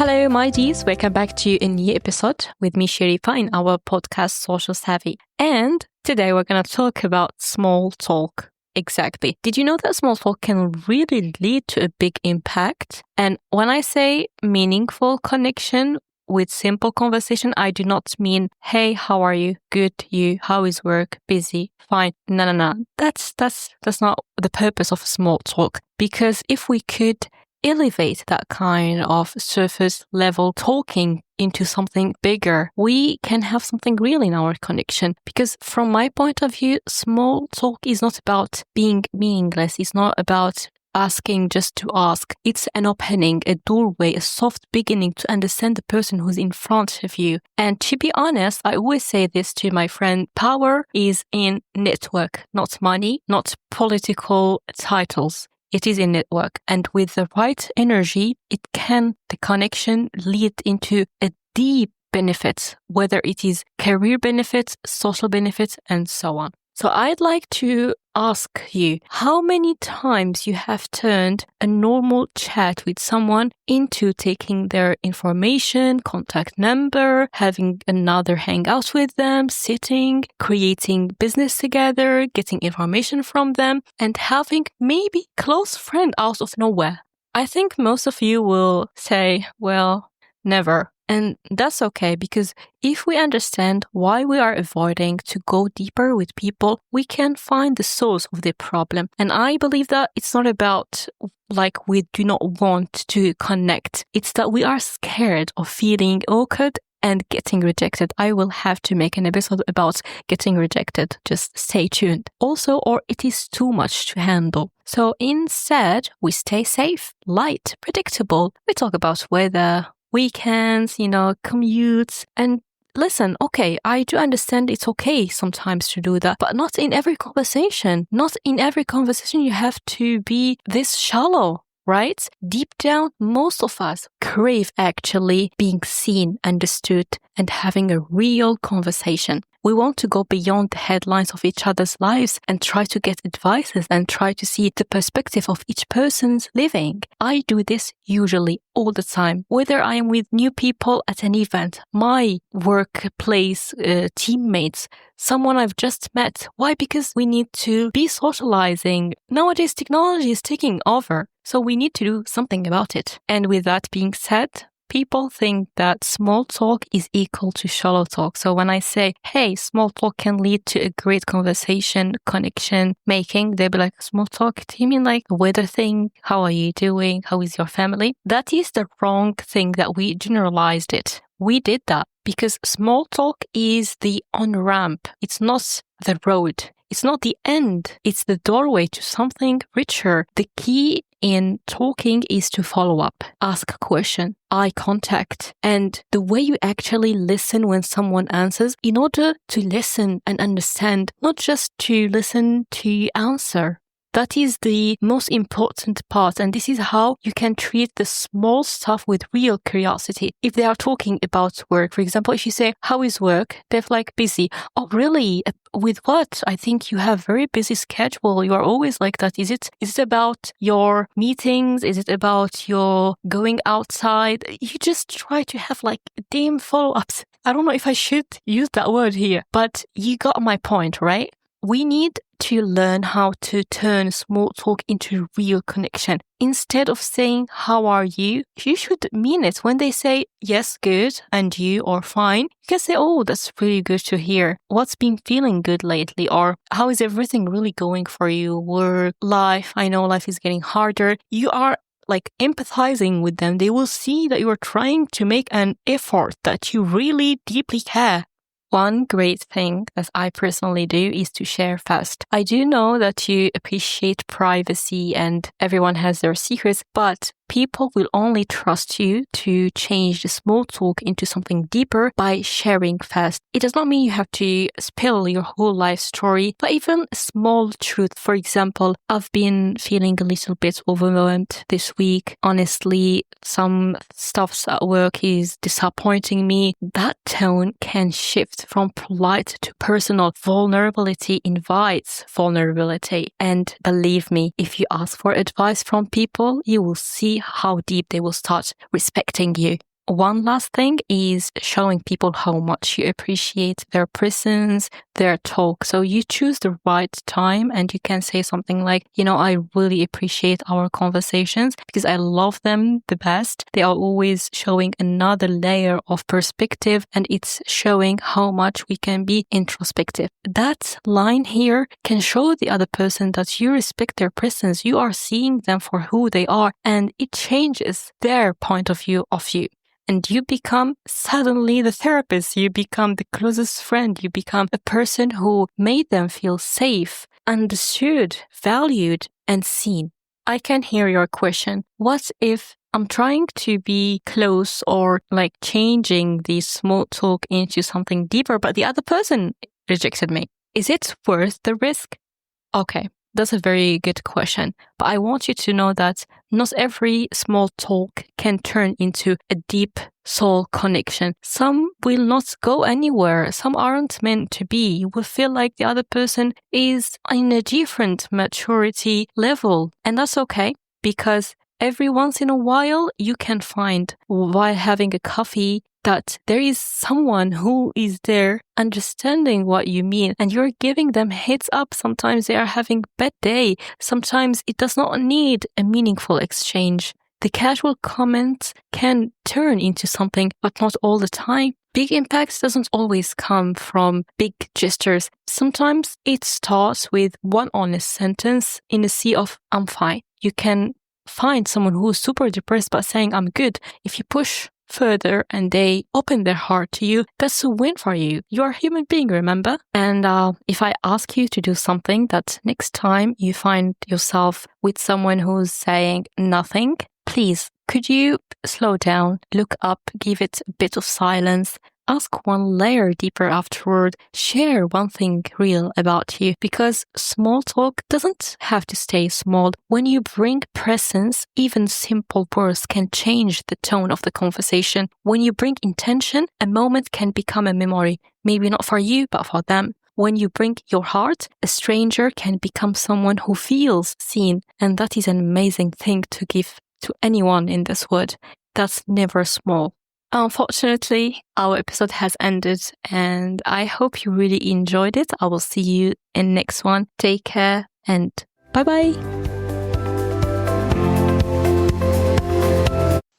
Hello, my Gs. Welcome back to a new episode with me, Sharifa, in our podcast, Social Savvy. And today we're going to talk about small talk. Exactly. Did you know that small talk can really lead to a big impact? And when I say meaningful connection with simple conversation, I do not mean, hey, how are you? Good, you? How is work? Busy? Fine. No. That's not the purpose of small talk. Because if we could elevate that kind of surface level talking into something bigger, we can have something real in our connection. Because from my point of view, small talk is not about being meaningless. It's not about asking just to ask. It's an opening, a doorway, a soft beginning to understand the person who's in front of you. And to be honest, I always say this to my friend, power is in network, not money, not political titles. It is in network. And with the right energy, the connection lead into a deep benefit, whether it is career benefits, social benefits, and so on. So I'd like to ask you how many times you have turned a normal chat with someone into taking their information, contact number, having another hangout with them, sitting, creating business together, getting information from them, and having maybe close friend out of nowhere. I think most of you will say, well, never. And that's okay, because if we understand why we are avoiding to go deeper with people, we can find the source of the problem. And I believe that it's not about like we do not want to connect. It's that we are scared of feeling awkward and getting rejected. I will have to make an episode about getting rejected. Just stay tuned. Also, or it is too much to handle. So instead, we stay safe, light, predictable. We talk about weather, weekends, commutes. And listen, okay, I do understand it's okay sometimes to do that, but not in every conversation. Not in every conversation you have to be this shallow, right? Deep down, most of us crave actually being seen, understood, and having a real conversation. We want to go beyond the headlines of each other's lives and try to get advices and try to see the perspective of each person's living. I do this usually all the time, whether I am with new people at an event, my workplace teammates, someone I've just met. Why? Because we need to be socializing. Nowadays, technology is taking over, so we need to do something about it. And with that being said, people think that small talk is equal to shallow talk. So when I say, hey, small talk can lead to a great conversation, connection making, they'll be like, small talk? Do you mean like a weather thing? How are you doing? How is your family? That is the wrong thing that we generalized it. We did that because small talk is the on-ramp. It's not the road. It's not the end. It's the doorway to something richer. The key in talking is to follow up, ask a question, eye contact, and the way you actually listen when someone answers in order to listen and understand, not just to listen to answer. That is the most important part, and this is how you can treat the small stuff with real curiosity. If they are talking about work, for example, if you say, how is work? They're like, busy. Oh, really? With what? I think you have very busy schedule. You are always like that. Is it about your meetings? Is it about your going outside? You just try to have like damn follow-ups. I don't know if I should use that word here, but you got my point, right? We need to learn how to turn small talk into real connection. Instead of saying, how are you? You should mean it. When they say, yes, good, and you, or fine, you can say, oh, that's really good to hear. What's been feeling good lately? Or how is everything really going for you? Work, life, I know life is getting harder. You are like empathizing with them. They will see that you are trying to make an effort, that you really deeply care. One great thing that I personally do is to share fast. I do know that you appreciate privacy and everyone has their secrets, but people will only trust you to change the small talk into something deeper by sharing fast. It does not mean you have to spill your whole life story, but even a small truth. For example, I've been feeling a little bit overwhelmed this week. Honestly, some stuff at work is disappointing me. That tone can shift from polite to personal. Vulnerability invites vulnerability. And believe me, if you ask for advice from people, you will see how deep they will start respecting you. one last thing is showing people how much you appreciate their presence, their talk. So you choose the right time and you can say something like, I really appreciate our conversations because I love them the best. They are always showing another layer of perspective and it's showing how much we can be introspective. That line here can show the other person that you respect their presence. You are seeing them for who they are and it changes their point of view of you. And you become suddenly the therapist. You become the closest friend. You become a person who made them feel safe, understood, valued, and seen. I can hear your question. What if I'm trying to be close or like changing the small talk into something deeper, but the other person rejected me? Is it worth the risk? Okay. That's a very good question, but I want you to know that not every small talk can turn into a deep soul connection. Some will not go anywhere. Some aren't meant to be. You will feel like the other person is in a different maturity level, and that's okay because every once in a while you can find while having a coffee that there is someone who is there understanding what you mean and you're giving them heads up. Sometimes they are having a bad day. Sometimes it does not need a meaningful exchange. The casual comment can turn into something, but not all the time. Big impacts doesn't always come from big gestures. Sometimes it starts with one honest sentence in a sea of I'm fine. You can find someone who is super depressed but saying I'm good. If you push further and they open their heart to you, that's a win for you. You're a human being, remember? And if I ask you to do something that next time you find yourself with someone who's saying nothing, please, could you slow down, look up, give it a bit of silence, ask one layer deeper afterward, share one thing real about you, because small talk doesn't have to stay small. When you bring presence, even simple words can change the tone of the conversation. When you bring intention, a moment can become a memory, maybe not for you, but for them. When you bring your heart, a stranger can become someone who feels seen, and that is an amazing thing to give to anyone in this world. That's never small. Unfortunately, our episode has ended and I hope you really enjoyed it. I will see you in next one. Take care and bye-bye.